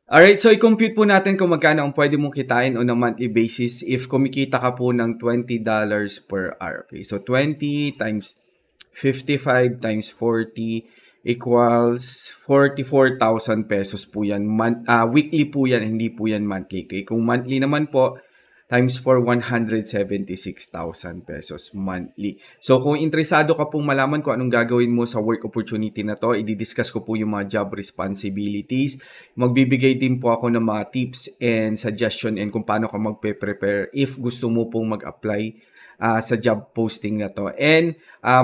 Alright, so i-compute po natin kung magkano ang pwede mong kitain on a monthly basis if kumikita ka po ng $20 per hour. Okay, so 20 times 55 times 40 equals 44,000 pesos po yan. Weekly po yan, hindi po yan monthly. Okay? Kung monthly naman po, times for 176,000 pesos monthly. So kung interesado ka pong malaman kung anong gagawin mo sa work opportunity na to, i-discuss ko po yung mga job responsibilities. Magbibigay din po ako ng mga tips and suggestion and kung paano ka magpe-prepare if gusto mo pong mag-apply sa job posting na to. And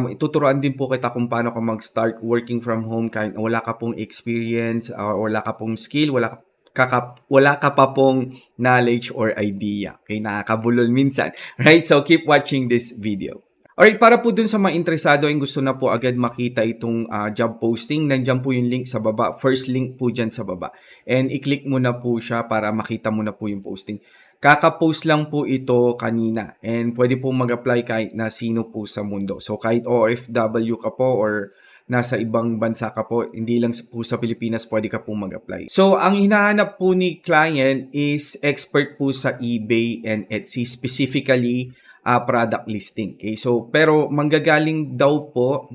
ituturuan din po kita kung paano ka mag-start working from home kahit wala ka pong experience, wala ka pong skill, wala ka pa pong knowledge or idea. Okay, nakakabulol minsan. Right? So, keep watching this video. Alright, para po dun sa mga interesado yung gusto na po agad makita itong job posting, nandiyan po yung link sa baba. First link po dyan sa baba. And i-click mo na po siya para makita mo na po yung posting. Kaka-post lang po ito kanina. And pwede po mag-apply kahit na sino po sa mundo. So, kahit OFW ka po or nasa ibang bansa ka po, hindi lang po sa Pilipinas pwede ka po mag-apply. So, ang hinahanap po ni client is expert po sa eBay and Etsy, specifically product listing. Okay? So, pero manggagaling daw po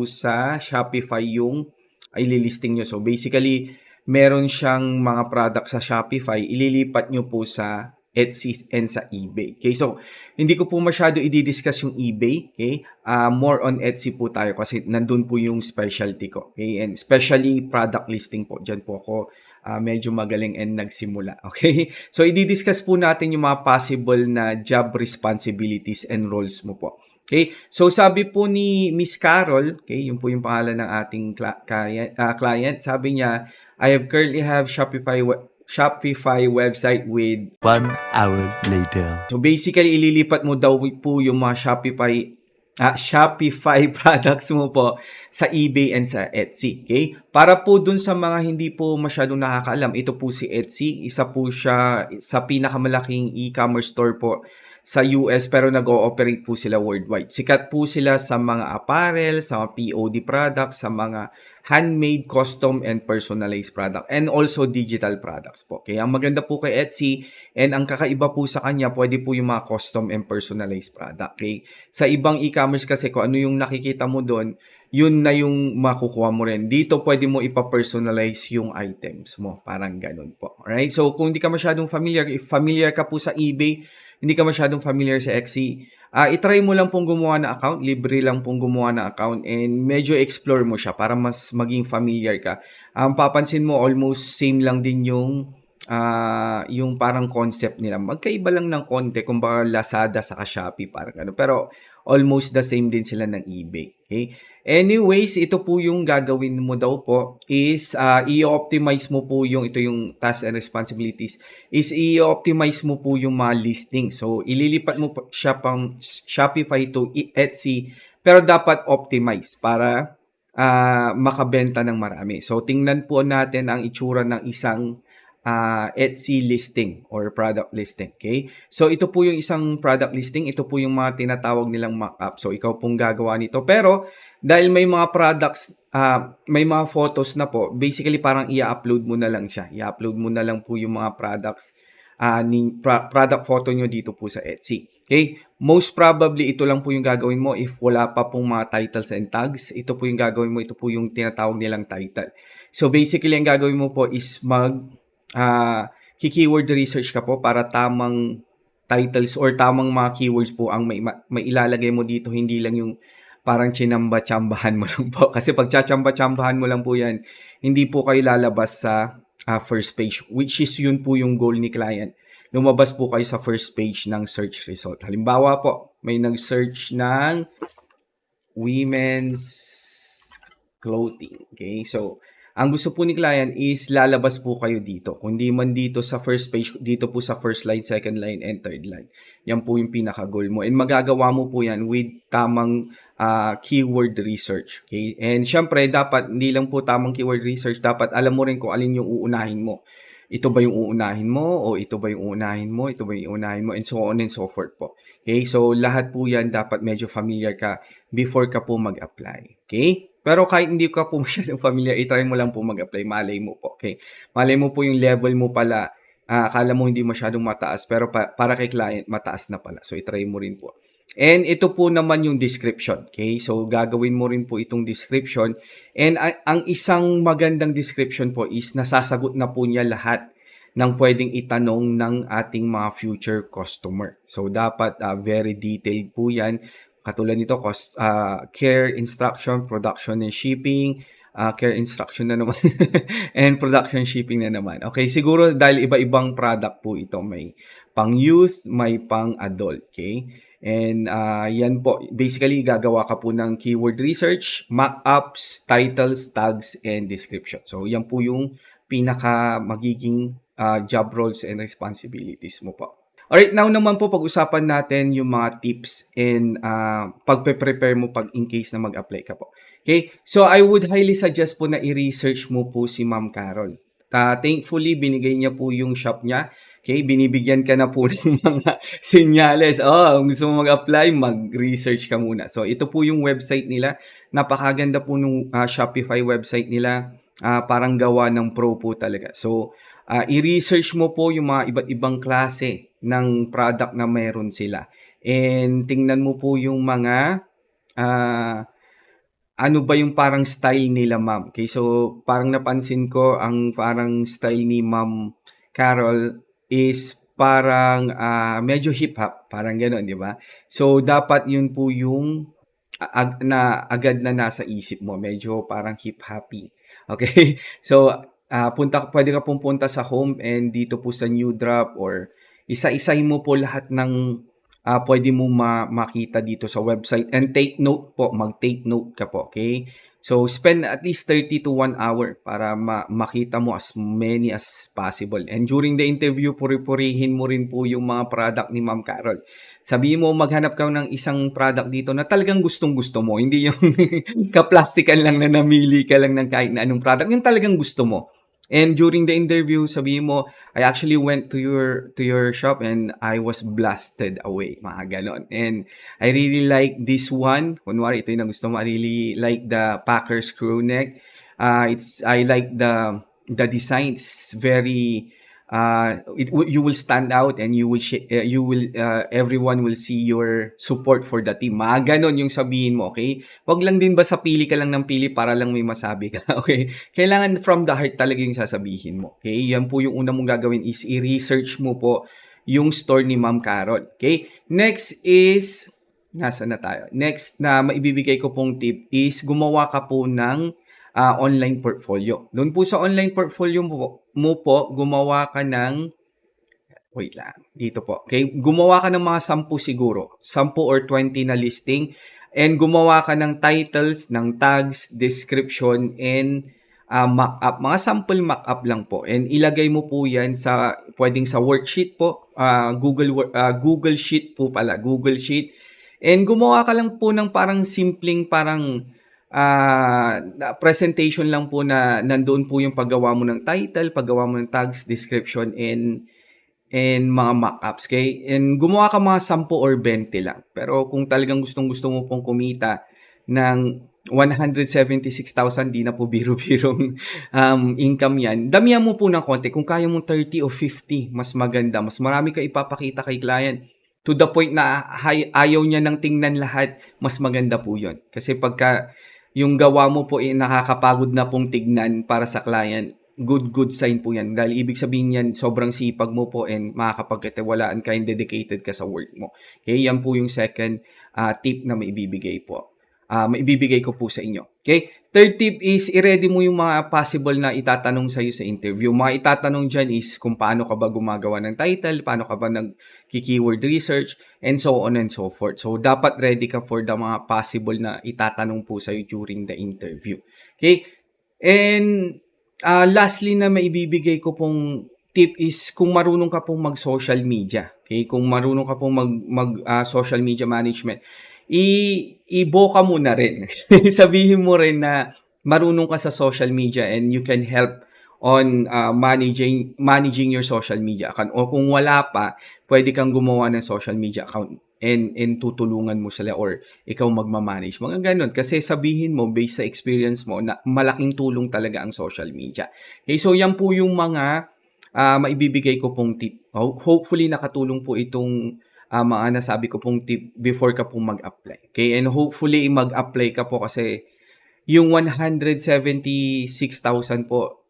sa Shopify yung ililisting nyo. So, basically, meron siyang mga product sa Shopify, ililipat nyo po sa Etsy and sa eBay. Okay? So, hindi ko po masyado i-discuss yung eBay. Okay? More on Etsy po tayo kasi nandun po yung specialty ko. Okay? And especially product listing po. Diyan po ako medyo magaling and nagsimula. Okay? So, i-discuss po natin yung mga possible na job responsibilities and roles mo po. Okay? So, sabi po ni Miss Carol, okay, yun po yung pangalan ng ating client, sabi niya, I currently have Shopify website with 1 hour later. So basically, ililipat mo daw po yung mga Shopify products mo po sa eBay and sa Etsy. Okay? Para po dun sa mga hindi po masyadong nakakaalam, ito po si Etsy. Isa po siya sa pinakamalaking e-commerce store po sa US pero nag-ooperate po sila worldwide. Sikat po sila sa mga apparel, sa mga POD products, sa mga handmade, custom, and personalized product. And also digital products po. Kaya ang maganda po kay Etsy and ang kakaiba po sa kanya, pwede po yung mga custom and personalized product. Okay? Sa ibang e-commerce kasi kung ano yung nakikita mo doon, yun na yung makukuha mo rin. Dito pwede mo ipa-personalize yung items mo. Parang ganun po. Alright? So kung hindi ka masyadong familiar, if familiar ka po sa eBay, hindi ka masyadong familiar sa Etsy, itry mo lang pong gumawa ng account, libre lang pong gumawa ng account and medyo explore mo siya para mas maging familiar ka. Papansin mo almost same lang din yung parang concept nila. Magkaiba lang ng konti, kumbaga Lazada sa Shopee, parang ano. Pero almost the same din sila ng eBay. Okay? Anyways, ito po yung gagawin mo daw po is i-optimize mo po ito yung tasks and responsibilities is i-optimize mo po yung mga listing. So, ililipat mo siya pang Shopify to Etsy pero dapat optimize para makabenta ng marami. So, tingnan po natin ang itsura ng isang Etsy listing or product listing. Okay? So, ito po yung isang product listing. Ito po yung mga tinatawag nilang mock-up. So, ikaw pong gagawa nito. Pero, dahil may mga products, may mga photos na po, basically parang i-upload mo na lang siya. I-upload mo na lang po yung mga products, product photo nyo dito po sa Etsy. Okay? Most probably, ito lang po yung gagawin mo if wala pa pong mga titles and tags. Ito po yung gagawin mo. Ito po yung tinatawag nilang title. So, basically, ang gagawin mo po is keyword research ka po para tamang titles or tamang mga keywords po ang may ilalagay mo dito. Hindi lang yung parang chinamba-chambahan mo lang po. Kasi pag chachamba-chambahan mo lang po yan, hindi po kayo lalabas sa first page, which is yun po yung goal ni client. Lumabas po kayo sa first page ng search result. Halimbawa po, may nag-search ng women's clothing. Okay, so ang gusto po ni client is lalabas po kayo dito. Kundi man dito sa first page, dito po sa first line, second line, and third line. Yan po yung pinaka-goal mo. And magagawa mo po yan with tamang keyword research. Okay? And syempre, dapat hindi lang po tamang keyword research. Dapat alam mo rin kung alin yung uunahin mo. Ito ba yung uunahin mo? O ito ba yung uunahin mo? Ito ba yung uunahin mo? And so on and so forth po. Okay? So, lahat po yan dapat medyo familiar ka before ka po mag-apply. Okay? Pero kahit hindi ka po masyadong familiar, i-try mo lang po mag-apply, malay mo po, okay? Malay mo po yung level mo pala, akala mo hindi masyadong mataas pero para kay client mataas na pala. So i-try mo rin po. And ito po naman yung description, okay? So gagawin mo rin po itong description. And ang isang magandang description po is nasasagot na po niya lahat ng pwedeng itanong ng ating mga future customer. So dapat very detailed po 'yan. Katulad nito, care, instruction, production and shipping, care instruction na naman and production shipping na naman. Okay, siguro dahil iba-ibang product po ito, may pang youth, may pang adult, okay? And yan po, basically gagawa ka po ng keyword research, mock-ups, titles, tags, and description. So yan po yung pinaka magiging job roles and responsibilities mo po. Alright, now naman po pag-usapan natin yung mga tips and pagpe-prepare mo pag in case na mag-apply ka po. Okay, so I would highly suggest po na i-research mo po si Ma'am Carol. Thankfully, binigay niya po yung shop niya. Okay, binibigyan ka na po ng mga senyales. Oh, gusto mo mag-apply, mag-research ka muna. So ito po yung website nila. Napakaganda po nung Shopify website nila. Parang gawa ng pro po talaga. So i-research mo po yung mga iba't ibang klase ng product na meron sila. And tingnan mo po yung mga ano ba yung parang style nila, ma'am. Okay, so parang napansin ko ang parang style ni Ma'am Carol is parang medyo hip-hop, parang gano'n, di ba? So dapat yun po yung agad na nasa isip mo, medyo parang hip-hoppy. Okay? So pwede ka pong punta sa home and dito po sa new drop or isa-isay mo po lahat ng pwede mo makita dito sa website and take note po, mag-take note ka po, okay? So spend at least 30 to 1 hour para makita mo as many as possible. And during the interview, puri-purihin mo rin po yung mga product ni Ma'am Carol. Sabihin mo, maghanap ka ng isang product dito na talagang gustong-gusto mo. Hindi yung kaplastikan lang na namili ka lang ng kahit na anong product. Yung talagang gusto mo. And during the interview, sabihin mo, I actually went to your shop and I was blasted away. Mga ganon. And I really like this one. Kunwari, ito yung gusto mo. I really like the Packers crew neck. I like the design. It's very you will stand out and you will everyone will see your support for the team. Mga ganon yung sabihin mo, okay? Wag lang din basta pili ka lang ng pili para lang may masabi ka, okay? Kailangan from the heart talaga yung sasabihin mo, okay? Yan po yung una mong gagawin is i-research mo po yung store ni Ma'am Carol, okay? Next is, nasaan na tayo? Next na maibibigay ko pong tip is gumawa ka po ng online portfolio. Doon po sa online portfolio mo po, gumawa ka ng, wait lang, dito po. Okay, gumawa ka ng mga 10 siguro, 10 or 20 na listing, and gumawa ka ng titles, ng tags, description, and mock-up. Mga sample mock-up lang po. And ilagay mo po yan sa, pwedeng sa worksheet po, Google Sheet po pala, Google Sheet. And gumawa ka lang po ng parang simpleng parang presentation lang po na nandoon po yung paggawa mo ng title, paggawa mo ng tags, description, and mga mock-ups. Okay? And gumawa ka mga 10 or 20 lang. Pero kung talagang gustong-gusto mo pong kumita ng 176,000, di na po biro-birong income yan. Damihan mo po ng konti. Kung kaya mong 30 o 50, mas maganda. Mas marami ka ipapakita kay client. To the point na ayaw niya nang tingnan lahat, mas maganda po yun. Kasi pagka yung gawa mo po nakakapagod na pong tignan para sa client, good sign po yan. Dahil ibig sabihin yan, sobrang sipag mo po and makakapagkatiwalaan ka and dedicated ka sa work mo. Okay, yan po yung second tip na maibibigay po. Maibibigay ko po sa inyo. Okay? Third tip is, i-ready mo yung mga possible na itatanong sa'yo sa interview. Mga itatanong dyan is kung paano ka ba gumagawa ng title, paano ka ba nag-keyword research, and so on and so forth. So, dapat ready ka for the mga possible na itatanong po sa'yo during the interview. Okay? And lastly na maibibigay ko pong tip is kung marunong ka pong mag-social media. Okay? Kung marunong ka pong mag-social media management, iboka mo na rin. Sabihin mo rin na marunong ka sa social media and you can help on managing your social media account. O kung wala pa, pwede kang gumawa ng social media account. and tutulungan mo sila or ikaw magma-manage, mga gano'n. Kasi sabihin mo based sa experience mo na malaking tulong talaga ang social media. Okay, so yan po yung mga, maibibigay ko pong tip. Hopefully nakatulong po itong, mga nasabi ko pong tip before ka po mag-apply, okay? And hopefully mag-apply ka po kasi yung 176,000 po,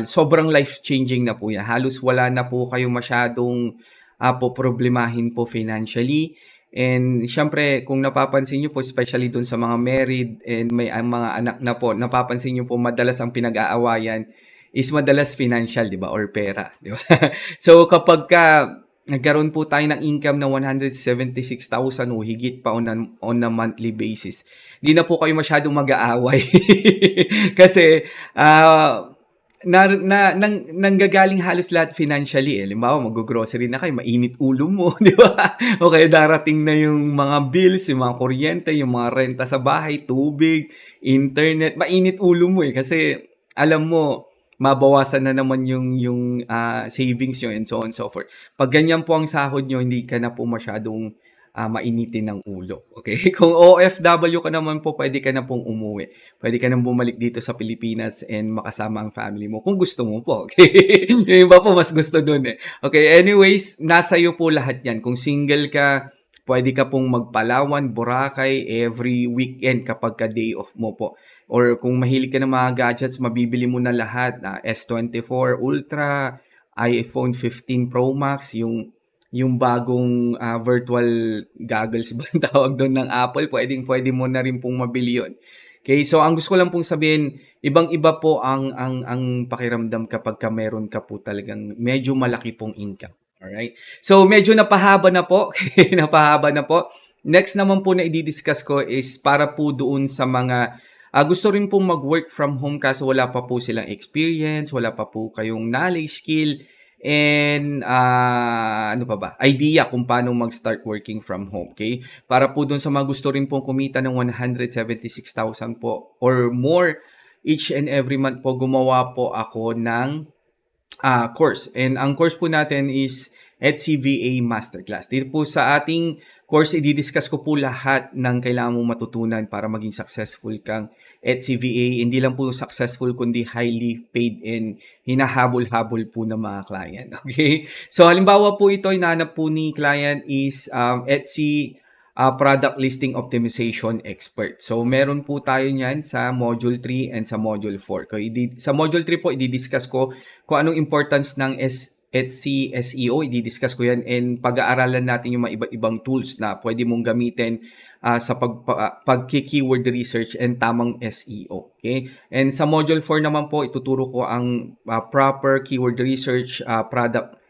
sobrang life-changing na po yan. Halos wala na po kayo masyadong, poproblemahin po financially. And siyempre kung napapansin niyo po especially dun sa mga married and may, mga anak na po, napapansin niyo po madalas ang pinag-aawayan is madalas financial, 'di ba, or pera, 'di ba? So kapagka nagkaroon po tayo ng income na 176,000 o higit pa on a monthly basis, 'di na po kayo masyadong mag-aaway. Kasi, nanggagaling halos lahat financially, eh. Halimbawa maggo-grocery na kayo, mainit ulo mo, 'di ba? O kaya darating na yung mga bills, yung mga kuryente, yung mga renta sa bahay, tubig, internet, mainit ulo mo, eh, kasi alam mo mabawasan na naman yung savings niyo and so on and so forth. 'Pag ganyan po ang sahod niyo, hindi ka na po masyadong, mainitin ng ulo, okay? Kung OFW ka naman po, puwede ka na pong umuwi. Puwede ka ng bumalik dito sa Pilipinas and makasama ang family mo kung gusto mo po, okay? Yung iba po mas gusto dun, eh. Okay, anyways, nasa iyo po lahat 'yan. Kung single ka, puwede ka pong magpalawan, Boracay every weekend kapagka day off mo po. Or kung mahilig ka ng mga gadgets, mabibili mo na lahat, S24 Ultra, iPhone 15 Pro Max, yung bagong, virtual goggles ba ang tawag dun ng Apple, puwedeng-puwede mo na rin pong mabili yun. Okay, so ang gusto ko lang pong sabihin, ibang-iba po ang pakiramdam kapagka meron ka po talagang medyo malaki pong income, alright? So medyo napahaba na po, napahaba na po. Next naman po na idi-discuss ko is para po doon sa mga, gusto rin pong mag-work from home kaso wala pa po silang experience, wala pa po kayong knowledge, skill, and, ano pa ba, idea kung paano mag-start working from home, okay? Para po dun sa mga gusto rin pong kumita ng 176,000 po or more each and every month po, gumawa po ako ng, course. And ang course po natin is HCVA Masterclass. Dito po sa ating course, i-discuss ko po lahat ng kailangan mong matutunan para maging successful kang HCVA. Hindi lang po successful, kundi highly paid and hinahabol-habol po ng mga client. Okay? So, halimbawa po ito, hinahanap po ni client is Etsy Product Listing Optimization Expert. So, meron po tayo niyan sa Module 3 and sa Module 4. Sa Module 3 po, i-discuss ko kung anong importance ng Etsy SEO, i-discuss ko yan and pag-aaralan natin yung mga iba't ibang tools na pwede mong gamitin sa pag-keyword research and tamang SEO. Okay? And sa Module 4 naman po, ituturo ko ang proper keyword research, product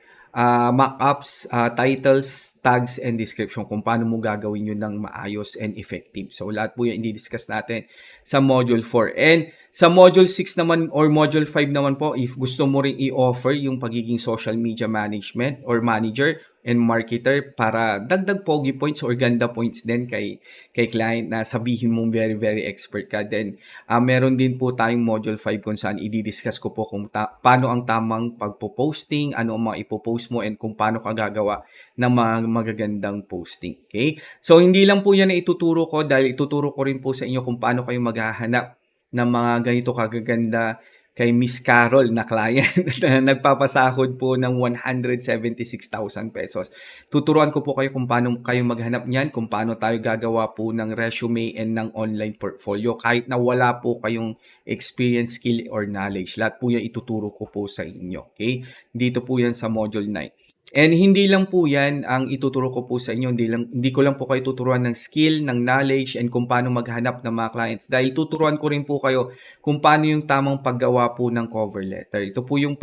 mock-ups, titles, tags, and description kung paano mo gagawin yun ng maayos and effective. So, lahat po yan i-discuss natin sa Module 4. And sa Module 6 naman or Module 5 naman po, if gusto mo rin i-offer yung pagiging social media management or manager and marketer para dagdag pogi points or ganda points din kay client na sabihin mong very, very expert ka. Then, meron din po tayong Module 5 kung saan i-discuss ko po kung paano ang tamang pagpo-posting, ano ang mga ipo-post mo, and kung paano ka gagawa ng mga magagandang posting. Okay? So, hindi lang po yan na ituturo ko dahil ituturo ko rin po sa inyo kung paano kayo maghahanap ng mga ganito kagaganda kay Miss Carol na client na nagpapasahod po ng 176,000 pesos. Tuturuan ko po kayo kung paano kayo maghanap niyan, kung paano tayo gagawa po ng resume and ng online portfolio kahit na wala po kayong experience, skill, or knowledge. Lahat po yan ituturo ko po sa inyo. Okay? Dito po yan sa Module 9. And hindi lang po yan ang ituturo ko po sa inyo, hindi ko lang po kayo tuturuan ng skill, ng knowledge, and kung paano maghanap ng mga clients. Dahil tuturuan ko rin po kayo kung paano yung tamang paggawa po ng cover letter. Ito po yung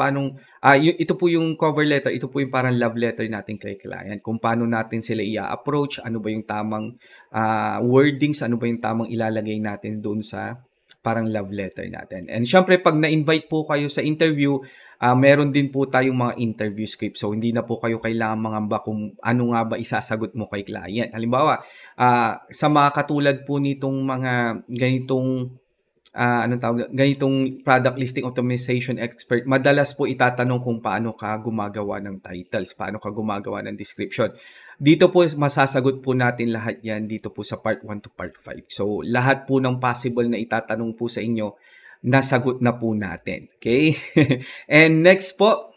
ito po yung cover letter, ito po yung parang love letter natin kay client. Kung paano natin sila i-approach, ano ba yung tamang wordings, ano ba yung tamang ilalagay natin doon sa parang love letter natin. And syempre, pag na-invite po kayo sa interview, meron din po tayong mga interview script. So, hindi na po kayo kailangan mangamba kung ano nga ba isasagot mo kay client. Halimbawa, sa mga katulad po nitong mga ganitong ganitong product listing optimization expert, madalas po itatanong kung paano ka gumagawa ng titles, paano ka gumagawa ng description. dito po masasagot po natin lahat yan dito po sa part 1 to part 5. So, lahat po ng possible na itatanong po sa inyo, nasagot na po natin. Okay? And next po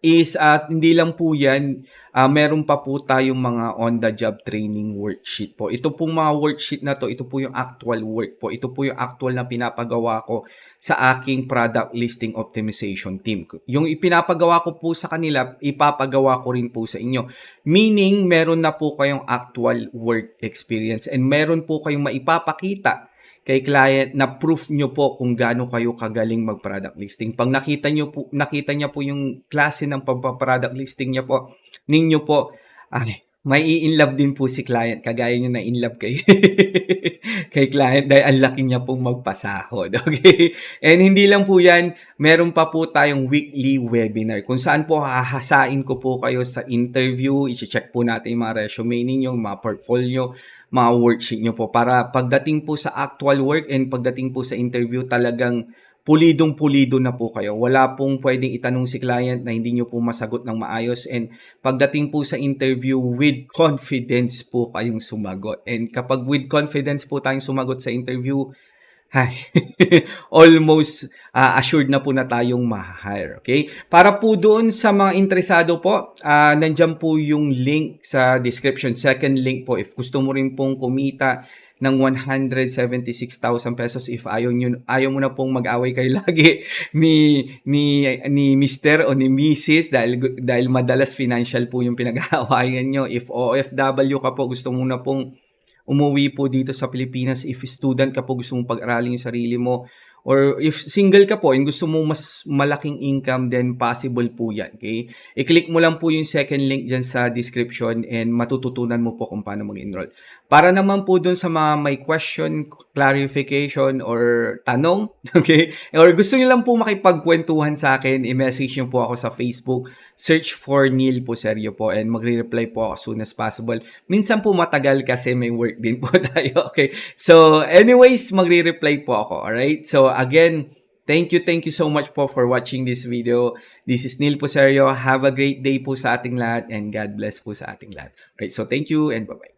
is hindi lang po yan, meron pa po tayong mga on-the-job training worksheet po. Ito pong mga worksheet na to, ito po yung actual work po. Ito po yung actual na pinapagawa ko sa aking product listing optimization team. Yung ipinapagawa ko po sa kanila, ipapagawa ko rin po sa inyo. Meaning, meron na po kayong actual work experience and meron po kayong maipapakita kay client na proof nyo po kung gaano kayo kagaling mag-product listing. Pag nakita niya po yung klase ng pagpa-product listing niya po, ninyo po, may i-inlove din po si client. Kagaya nyo na inlove kay, kay client dahil ang laki niya pong magpasahod. Okay? And hindi lang po yan, meron pa po tayong weekly webinar kung saan po hahasain ko po kayo sa interview, i-check po natin yung mga resume ninyo, mga portfolio, mga worksheet nyo po para pagdating po sa actual work and pagdating po sa interview talagang pulidong-pulido na po kayo. Wala pong pwedeng itanong si client na hindi nyo po masagot ng maayos and pagdating po sa interview with confidence po kayong sumagot. And kapag with confidence po tayong sumagot sa interview, almost assured na po na tayong ma-hire. Okay? Para po doon sa mga interesado po, nandyan po yung link sa description. Second link po, if gusto mo rin pong kumita ng 176,000 pesos, if ayaw mo na pong mag-away kayo lagi ni Mr. o ni Mrs. dahil madalas financial po yung pinag-aawayan nyo. If OFW ka po, gusto mo na pong umuwi po dito sa Pilipinas, if student ka po, gusto mong pag-aralin yung sarili mo, or if single ka po and gusto mo mas malaking income, then possible po yan. Okay? I-click mo lang po yung second link dyan sa description and matututunan mo po kung paano mag-enroll. Para naman po dun sa mga may question, clarification, or tanong, okay? Or gusto nyo lang po makipagkwentuhan sa akin, i-message nyo po ako sa Facebook, search for Neil Puserio po and magre-reply po ako as soon as possible. Minsan po matagal kasi may work din po tayo, okay? So, anyways, magre-reply po ako, alright? So, again, thank you so much po for watching this video. This is Neil Puserio. Have a great day po sa ating lahat and God bless po sa ating lahat. Alright, so thank you and bye-bye.